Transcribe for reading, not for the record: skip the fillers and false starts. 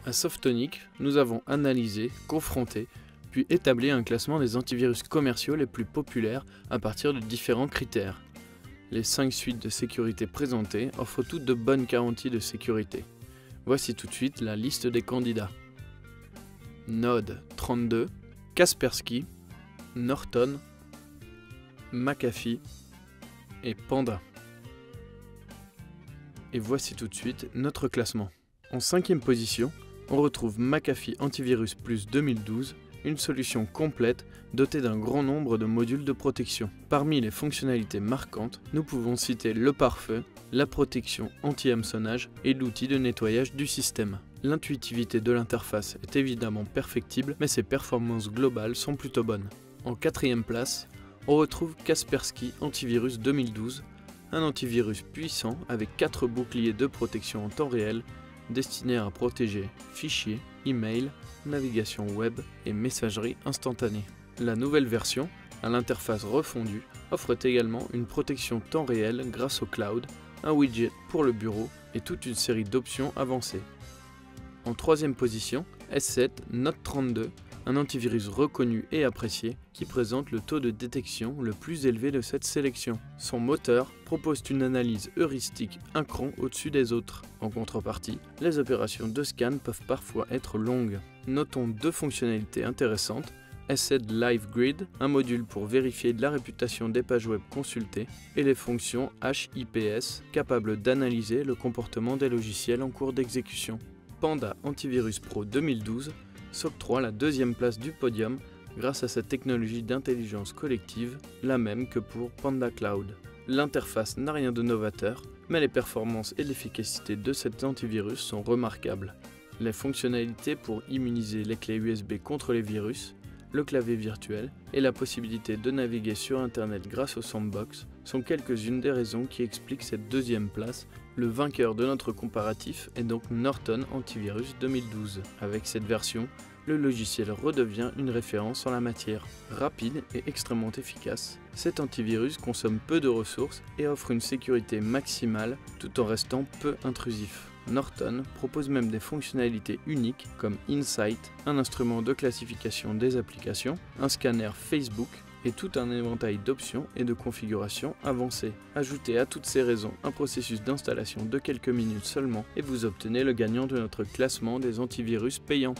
À Softonic, nous avons analysé, confronté, puis établi un classement des antivirus commerciaux les plus populaires à partir de différents critères. Les 5 suites de sécurité présentées offrent toutes de bonnes garanties de sécurité. Voici tout de suite la liste des candidats. Node 32, Kaspersky, Norton, McAfee et Panda. Et voici tout de suite notre classement. En 5e position, on retrouve McAfee Antivirus Plus 2012, une solution complète dotée d'un grand nombre de modules de protection. Parmi les fonctionnalités marquantes, nous pouvons citer le pare-feu, la protection anti-hameçonnage et l'outil de nettoyage du système. L'intuitivité de l'interface est évidemment perfectible, mais ses performances globales sont plutôt bonnes. En 4e place, on retrouve Kaspersky Antivirus 2012, un antivirus puissant avec 4 boucliers de protection en temps réel destinés à protéger fichiers, email, navigation web et messagerie instantanée. La nouvelle version, à l'interface refondue, offre également une protection temps réel grâce au cloud, un widget pour le bureau et toute une série d'options avancées. En 3e position, S7 Note 32, un antivirus reconnu et apprécié qui présente le taux de détection le plus élevé de cette sélection. Son moteur propose une analyse heuristique un cran au-dessus des autres. En contrepartie, les opérations de scan peuvent parfois être longues. Notons 2 fonctionnalités intéressantes. S7 Live Grid, un module pour vérifier la réputation des pages web consultées, et les fonctions HIPS, capables d'analyser le comportement des logiciels en cours d'exécution. Panda Antivirus Pro 2012 s'octroie la 2e place du podium grâce à sa technologie d'intelligence collective, la même que pour Panda Cloud. L'interface n'a rien de novateur, mais les performances et l'efficacité de cet antivirus sont remarquables. Les fonctionnalités pour immuniser les clés USB contre les virus, le clavier virtuel et la possibilité de naviguer sur Internet grâce au Sandbox sont quelques-unes des raisons qui expliquent cette 2e place. Le vainqueur de notre comparatif est donc Norton Antivirus 2012. Avec cette version, le logiciel redevient une référence en la matière. Rapide et extrêmement efficace, cet antivirus consomme peu de ressources et offre une sécurité maximale tout en restant peu intrusif. Norton propose même des fonctionnalités uniques comme Insight, un instrument de classification des applications, un scanner Facebook et tout un éventail d'options et de configurations avancées. Ajoutez à toutes ces raisons un processus d'installation de quelques minutes seulement et vous obtenez le gagnant de notre classement des antivirus payants.